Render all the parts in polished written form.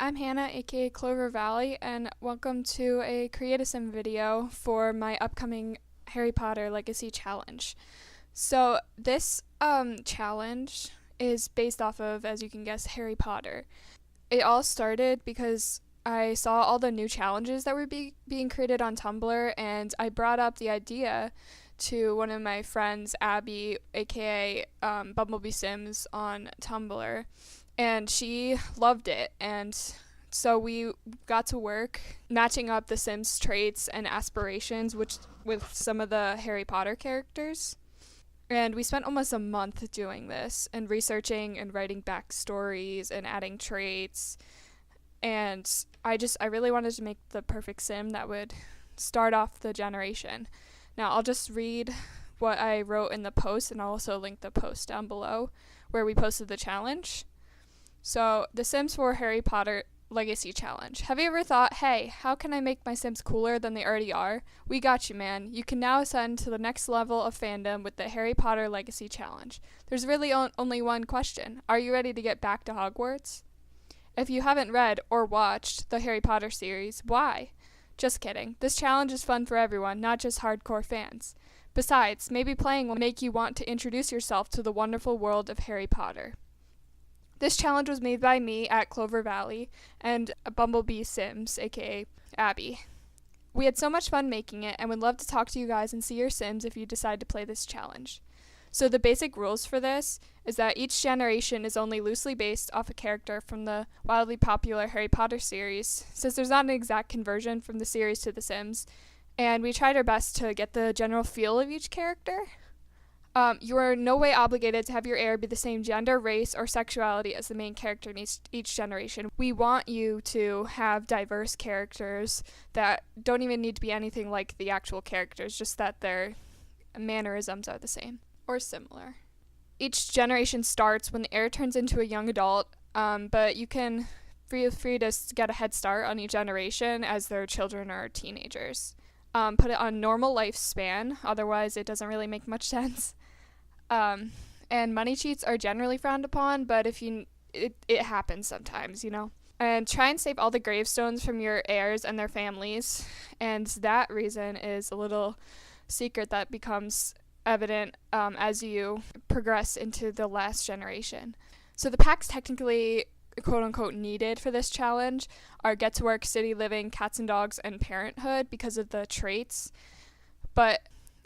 I'm Hannah, aka Clovervalley, and welcome to a Create-a-Sim video for my upcoming Harry Potter Legacy Challenge. So this challenge is based off of, as you can guess, Harry Potter. It all started because I saw all the new challenges that were being created on Tumblr, and I brought up the idea to one of my friends, Abby, aka Bumblebee Sims on Tumblr, and she loved it. And so we got to work matching up the Sims traits and aspirations with some of the Harry Potter characters. And we spent almost a month doing this and researching and writing backstories and adding traits. And I really wanted to make the perfect Sim that would start off the generation. Now I'll just read what I wrote in the post, and I'll also link the post down below where we posted the challenge. So, the Sims 4 Harry Potter Legacy Challenge. Have you ever thought, hey, how can I make my Sims cooler than they already are? We got you, man. You can now ascend to the next level of fandom with the Harry Potter Legacy Challenge. There's really only one question. Are you ready to get back to Hogwarts? If you haven't read or watched the Harry Potter series, why? Just kidding. This challenge is fun for everyone, not just hardcore fans. Besides, maybe playing will make you want to introduce yourself to the wonderful world of Harry Potter. This challenge was made by me at Clovervalley and Bumblebee Sims, aka Abby. We had so much fun making it and would love to talk to you guys and see your Sims if you decide to play this challenge. So the basic rules for this is that each generation is only loosely based off a character from the wildly popular Harry Potter series, since there's not an exact conversion from the series to The Sims, and we tried our best to get the general feel of each character. You are in no way obligated to have your heir be the same gender, race, or sexuality as the main character in each generation. We want you to have diverse characters that don't even need to be anything like the actual characters, just that their mannerisms are the same or similar. Each generation starts when the heir turns into a young adult, but you can feel free to get a head start on each generation as their children or teenagers. Put it on normal lifespan, otherwise it doesn't really make much sense. And money cheats are generally frowned upon, but it happens sometimes, you know. And try and save all the gravestones from your heirs and their families, and that reason is a little secret that becomes evident as you progress into the last generation. So the packs technically quote-unquote needed for this challenge are Get to Work, City Living, Cats and Dogs, and Parenthood because of the traits. But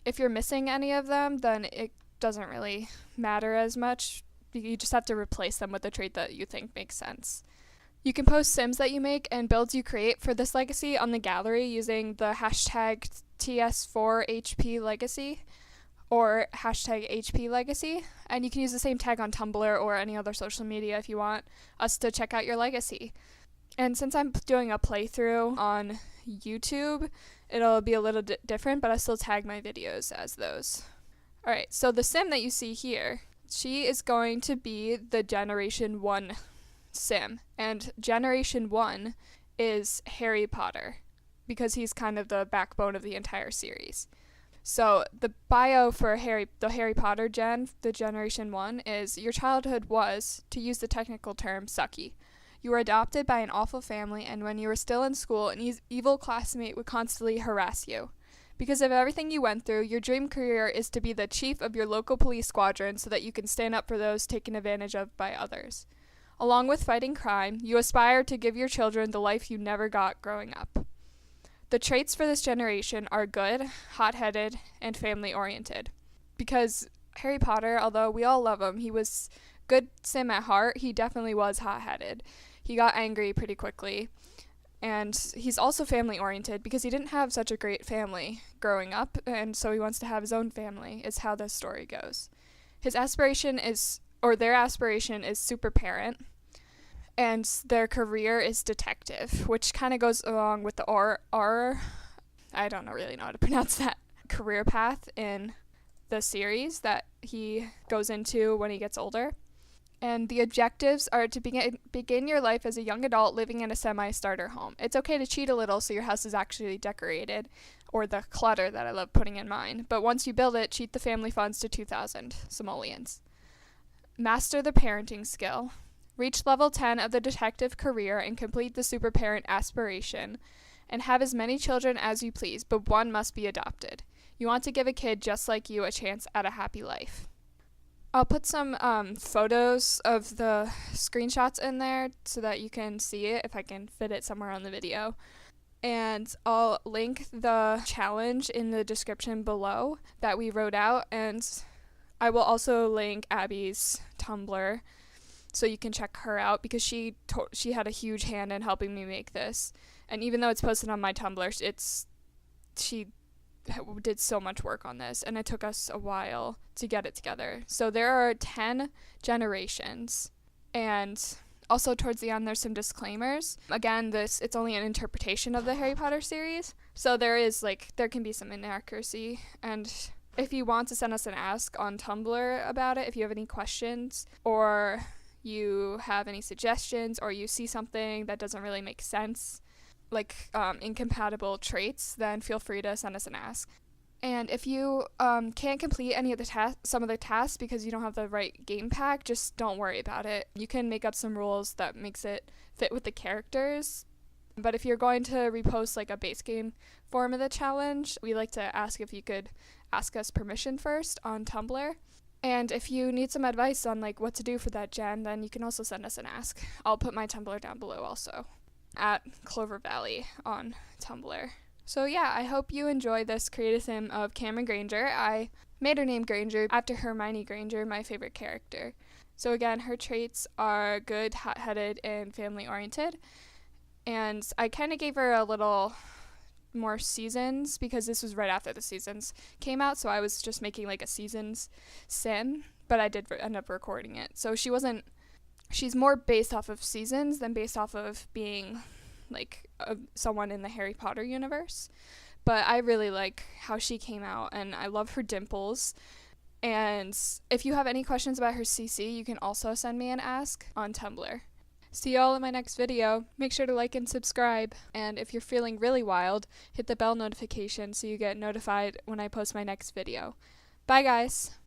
if you're missing any of them, then it doesn't really matter as much. You just have to replace them with a trait that you think makes sense. You can post Sims that you make and builds you create for this legacy on the gallery using the hashtag TS4HPLegacy or hashtag HPLegacy, and you can use the same tag on Tumblr or any other social media if you want us to check out your legacy. And since I'm doing a playthrough on YouTube, it'll be a little different, but I still tag my videos as those. Alright, so the Sim that you see here, she is going to be the Generation 1 Sim, and Generation 1 is Harry Potter, because he's kind of the backbone of the entire series. So the bio for the Harry Potter the Generation 1, is your childhood was, to use the technical term, sucky. You were adopted by an awful family, and when you were still in school, an evil classmate would constantly harass you. Because of everything you went through, your dream career is to be the chief of your local police squadron so that you can stand up for those taken advantage of by others. Along with fighting crime, you aspire to give your children the life you never got growing up. The traits for this generation are good, hot-headed, and family-oriented. Because Harry Potter, although we all love him, he was good Sim at heart, he definitely was hot-headed. He got angry pretty quickly. And he's also family-oriented because he didn't have such a great family growing up, and so he wants to have his own family, is how the story goes. Their aspiration is super parent, and their career is detective, which kind of goes along with the I don't really know how to pronounce that, career path in the series that he goes into when he gets older. And the objectives are to begin your life as a young adult living in a semi-starter home. It's okay to cheat a little so your house is actually decorated, or the clutter that I love putting in mine. But once you build it, cheat the family funds to 2,000 simoleons. Master the parenting skill. Reach level 10 of the detective career and complete the super parent aspiration. And have as many children as you please, but one must be adopted. You want to give a kid just like you a chance at a happy life. I'll put some photos of the screenshots in there so that you can see it if I can fit it somewhere on the video. And I'll link the challenge in the description below that we wrote out, and I will also link Abby's Tumblr so you can check her out, because she had a huge hand in helping me make this. And even though it's posted on my Tumblr, she did so much work on this, and it took us a while to get it together. So there are 10 generations, and also towards the end there's some disclaimers. Again, it's only an interpretation of the Harry Potter series, so there can be some inaccuracy. And if you want to send us an ask on Tumblr about it, if you have any questions or you have any suggestions, or you see something that doesn't really make sense, like incompatible traits, then feel free to send us an ask. And if you can't complete any of some of the tasks because you don't have the right game pack, just don't worry about it. You can make up some rules that makes it fit with the characters. But if you're going to repost like a base game form of the challenge, we like to ask if you could ask us permission first on Tumblr. And if you need some advice on like what to do for that gen, then you can also send us an ask. I'll put my Tumblr down below also, at clovervalley on Tumblr. So yeah, I hope you enjoy this creative sim of Cameryn Granger. I made her name Granger after Hermione Granger, my favorite character. So again, her traits are good, hot-headed, and family-oriented. And I kind of gave her a little more seasons because this was right after the seasons came out, so I was just making like a seasons sim, but I did end up recording it. So she's more based off of seasons than based off of being like someone in the Harry Potter universe. But I really like how she came out, and I love her dimples. And if you have any questions about her CC, you can also send me an ask on Tumblr. See y'all in my next video. Make sure to like and subscribe. And if you're feeling really wild, hit the bell notification so you get notified when I post my next video. Bye guys!